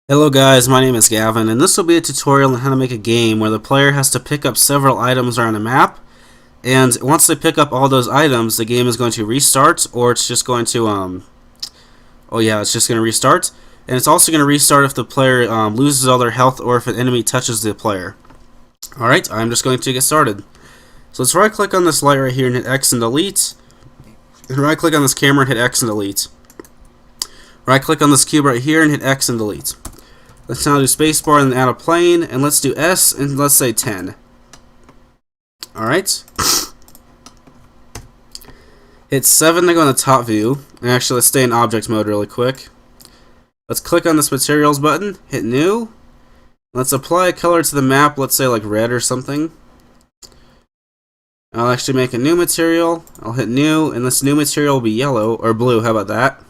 Hello guys, my name is Gavin, and this will be a tutorial on how to make a game where the player has to pick up several items around a map, and once they pick up all those items, the game is going to restart, or it's just going to, it's just going to restart, and it's also going to restart if the player loses all their health or if an enemy touches the player. Alright, I'm just going to get started. So let's right click on this light right here and hit X and delete, and right click on this camera and hit X and delete. Right click on this cube right here and hit X and delete. Let's now do spacebar and add a plane, and let's do S and let's say 10. Alright. Hit 7 to go in the top view, and actually let's stay in object mode really quick. Let's click on this materials button, hit new. Let's apply a color to the map, let's say like red or something. I'll actually make a new material, I'll hit new, and this new material will be yellow, or blue, how about that?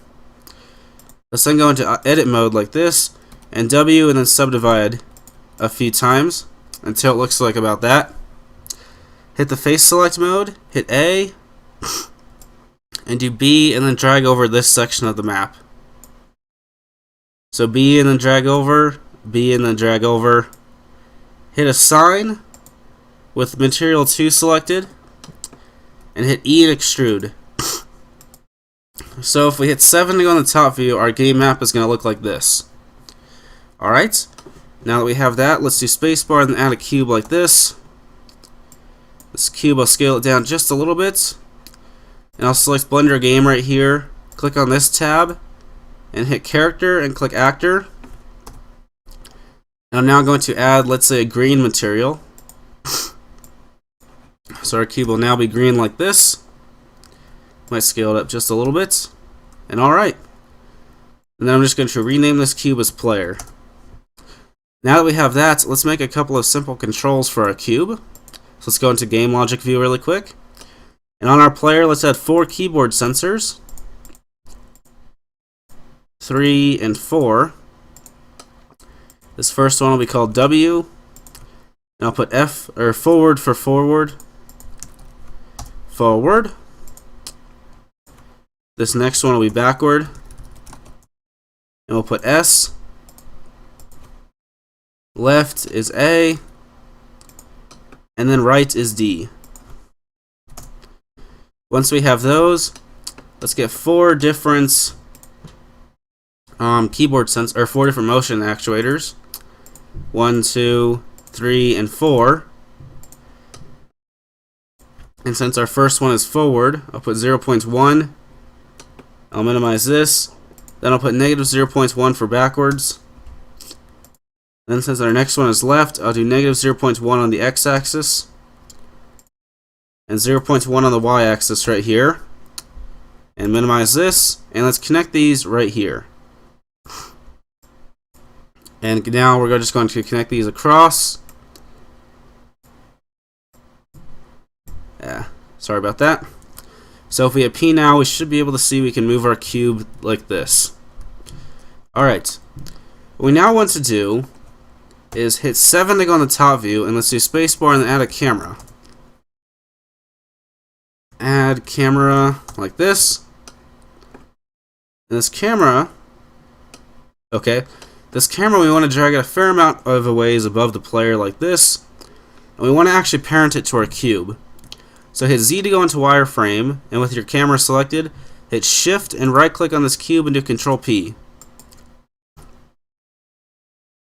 Let's then go into edit mode like this, and W and then subdivide a few times until it looks like about that. Hit the face select mode, hit A, and do B and then drag over this section of the map. So B and then drag over, B and then drag over. Hit assign with material 2 selected, and hit E and extrude. So if we hit 7 to go on the top view, our game map is going to look like this. Alright, now that we have that, let's do spacebar and then add a cube like this. This cube, I'll scale it down just a little bit. And I'll select Blender Game right here, click on this tab, and hit character and click actor. And I'm now going to add, let's say, a green material. So our cube will now be green like this. Might scale it up just a little bit. And alright. And then I'm just going to rename this cube as player. Now that we have that, let's make a couple of simple controls for our cube. So let's go into game logic view really quick. And on our player, let's add 4 keyboard sensors. 3 and 4. This first one will be called W. And I'll put F, or forward for forward. Forward. This next one will be backward. And we'll put S. Left is A. And then right is D. Once we have those, let's get 4 different keyboard sensors, or 4 different motion actuators. 1, 2, 3, and 4. And since our first one is forward, I'll put 0.1. I'll minimize this. Then I'll put negative 0.1 for backwards. Then since our next one is left, I'll do negative 0.1 on the x-axis. And 0.1 on the y-axis right here. And minimize this. And let's connect these right here. And now we're just going to connect these across. Yeah, sorry about that. So if we hit P now, we should be able to see we can move our cube like this. Alright. What we now want to do is hit 7 to go on the top view, and let's do spacebar and then add a camera. Add camera like this. And this camera, this camera we want to drag it a fair amount of a ways above the player like this. And we want to actually parent it to our cube. So hit Z to go into wireframe, and with your camera selected, hit shift and right click on this cube and do Control P.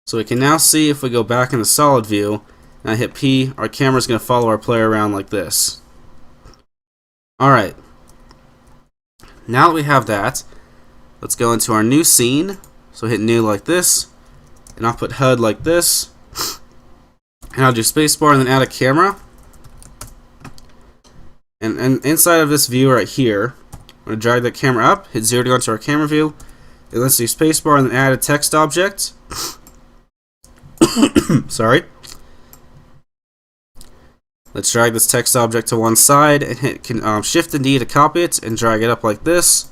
So we can now see if we go back in the solid view, and I hit P, our camera is going to follow our player around like this. Alright. Now that we have that, let's go into our new scene. So hit new like this, and I'll put HUD like this, and I'll do spacebar and then add a camera. And inside of this view right here, I'm going to drag that camera up, hit 0 to go into our camera view, and let's do spacebar and then add a text object. Sorry. Let's drag this text object to one side and hit Shift and D to copy it and drag it up like this.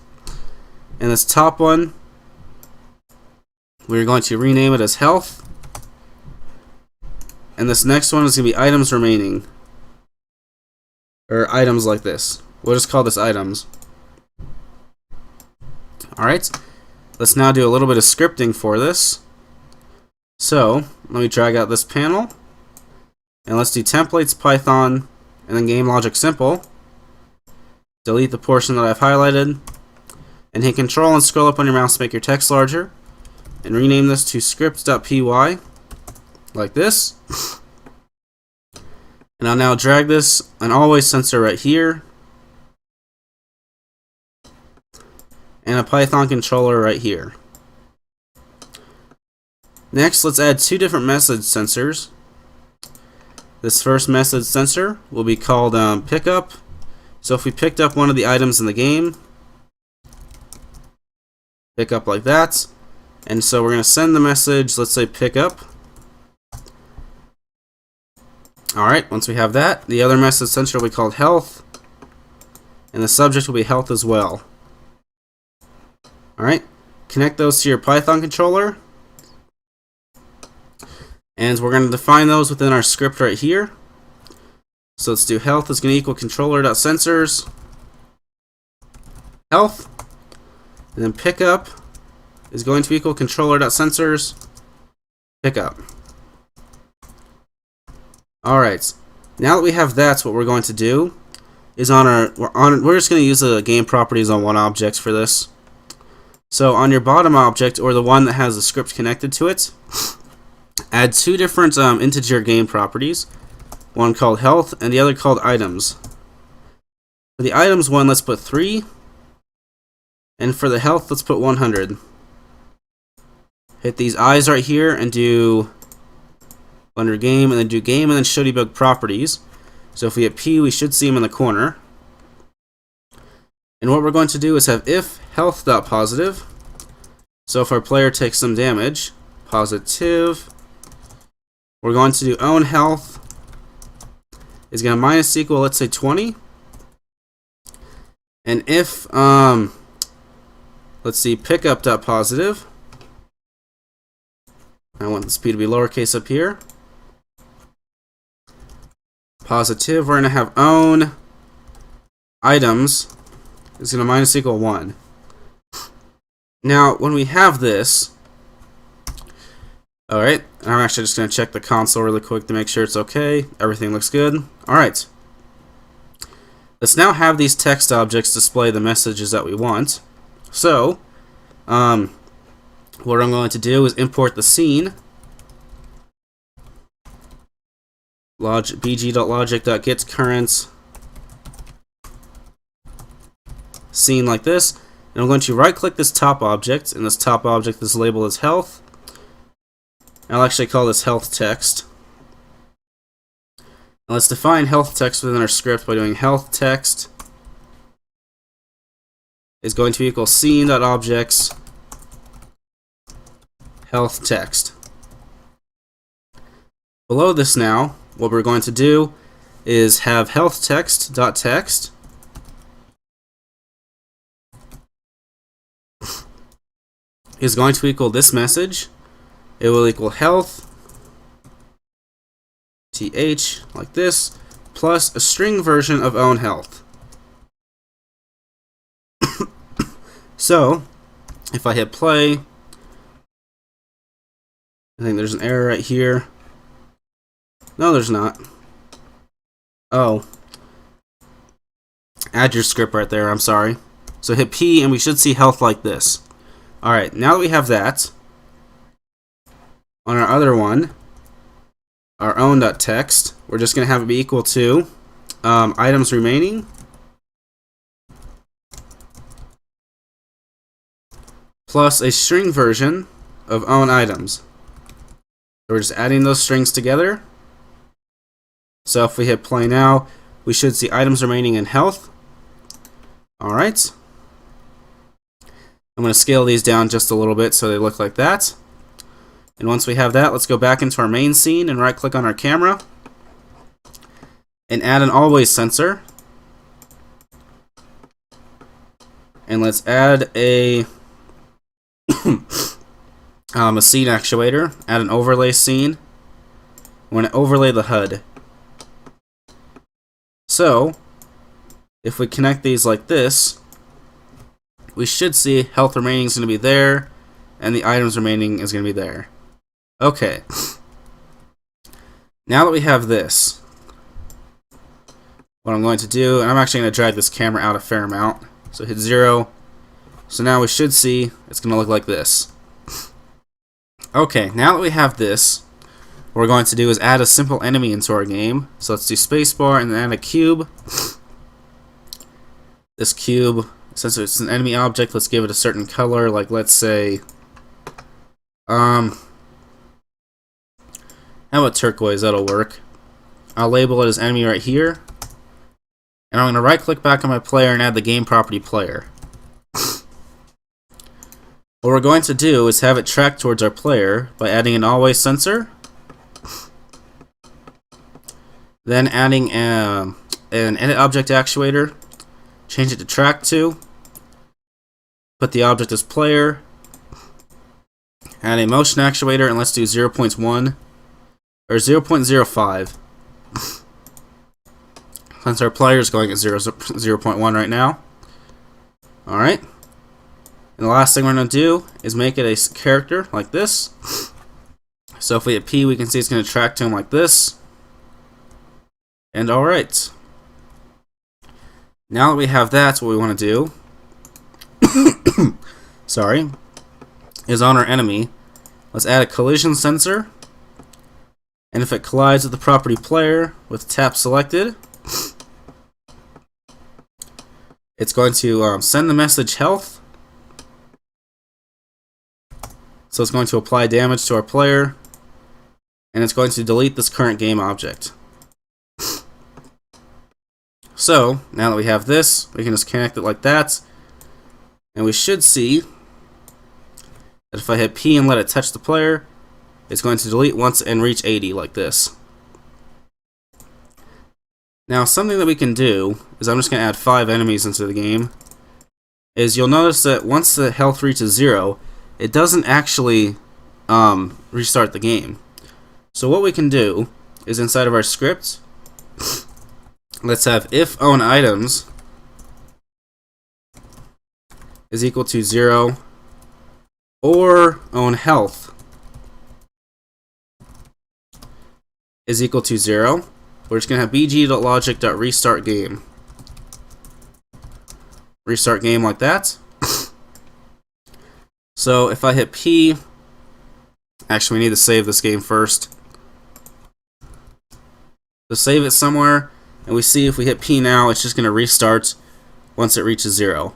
And this top one, we're going to rename it as health. And this next one is going to be items remaining. Or items like this. We'll just call this items. Alright. Let's now do a little bit of scripting for this. So let me drag out this panel, and let's do templates, Python, and then game logic simple. Delete the portion that I've highlighted, and hit Control and scroll up on your mouse to make your text larger, and rename this to script.py like this. And I'll now drag this an always sensor right here, and a Python controller right here. Next, let's add two different message sensors. This first message sensor will be called pickup. So if we picked up one of the items in the game, pick up like that. And so we're going to send the message, let's say pickup. Alright, once we have that, the other message sensor will be called health, and the subject will be health as well. Alright, connect those to your Python controller, and we're going to define those within our script right here. So let's do health is going to equal controller.sensors health, and then pickup is going to equal controller.sensors pickup. Alright, now that we have that, what we're going to do is we're just going to use the game properties on one object for this. So on your bottom object, or the one that has the script connected to it, add two different integer game properties, one called health and the other called items. For the items one, let's put 3, and for the health, let's put 100. Hit these eyes right here and do under game, and then do game, and then show debug properties. So if we hit P, we should see them in the corner. And what we're going to do is have if health.positive. So if our player takes some damage, positive. We're going to do own health is going to minus equal, let's say 20. And if let's see, pickup.positive. I want this P to be lowercase up here. Positive, we're going to have own items is going to minus equal 1. Now, when we have this, alright, I'm actually just going to check the console really quick to make sure it's okay. Everything looks good. Alright. Let's now have these text objects display the messages that we want. So, what I'm going to do is import the scene. bg.logic.get current scene like this, and I'm going to right click this top object, and this top object is labeled as health. I'll actually call this health text. Now let's define health text within our script by doing health text is going to equal scene.objects health text. Below this now, what we're going to do is have health text.text is going to equal this message. It will equal health th like this plus a string version of own health. So if I hit play, I think there's an error right here. No, there's not. Oh. Add your script right there, I'm sorry. So hit P and we should see health like this. Alright, now that we have that, on our other one, our own.text, we're just going to have it be equal to items remaining plus a string version of own items. So we're just adding those strings together. So if we hit play now, we should see items remaining in health. Alright. I'm going to scale these down just a little bit so they look like that. And once we have that, let's go back into our main scene and right click on our camera and add an always sensor. And let's add a a scene actuator. Add an overlay scene. We're going to overlay the HUD. So, if we connect these like this, we should see health remaining is going to be there, and the items remaining is going to be there. Okay. Now that we have this, what I'm going to do, and I'm actually going to drag this camera out a fair amount. So hit 0. So now we should see it's going to look like this. Okay, now that we have this, what we're going to do is add a simple enemy into our game. So let's do spacebar and then add a cube. This cube, since it's an enemy object, let's give it a certain color, like let's say, how about turquoise? That'll work. I'll label it as enemy right here. And I'm going to right click back on my player and add the game property player. What we're going to do is have it track towards our player by adding an always sensor. Then adding an edit object actuator. Change it to track to. Put the object as player. Add a motion actuator and let's do 0.1 or 0.05. Since our player is going at 0.1 right now. Alright. And the last thing we're going to do is make it a character like this. So if we hit P, we can see it's going to track to him like this. And alright. Now that we have that, what we want to do sorry, is on our enemy, let's add a collision sensor. And if it collides with the property player with tap selected, it's going to send the message health. So it's going to apply damage to our player. And it's going to delete this current game object. So, now that we have this, we can just connect it like that. And we should see that if I hit P and let it touch the player, it's going to delete once and reach 80 like this. Now, something that we can do is I'm just going to add 5 enemies into the game. Is you'll notice that once the health reaches 0, it doesn't actually restart the game. So what we can do is inside of our script, let's have if own items is equal to 0 or own health is equal to 0. We're just going to have bg.logic.restart game. Restart game like that. So if I hit P, actually we need to save this game first. So save it somewhere, and we see if we hit P now, it's just going to restart once it reaches 0.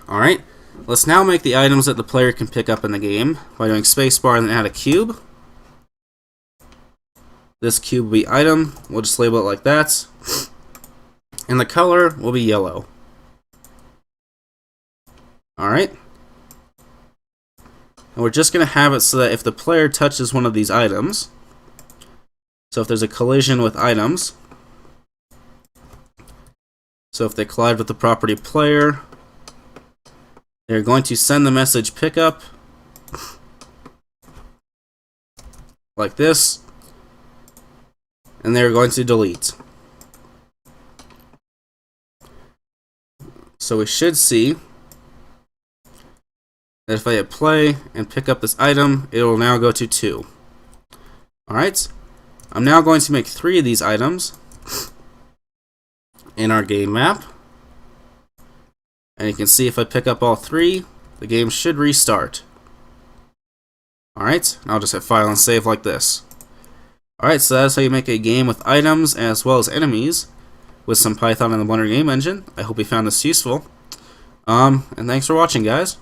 Alright, let's now make the items that the player can pick up in the game by doing spacebar and then add a cube. This cube will be item. We'll just label it like that. And the color will be yellow. Alright. And we're just going to have it so that if the player touches one of these items, so if there's a collision with items, so if they collide with the property player, they're going to send the message pickup like this. And they're going to delete. So we should see that if I hit play and pick up this item, it will now go to 2. Alright, I'm now going to make 3 of these items in our game map. And you can see if I pick up all 3, the game should restart. Alright, I'll just hit file and save like this. Alright, so that's how you make a game with items as well as enemies with some Python and the Blender game engine. I hope you found this useful. And thanks for watching, guys.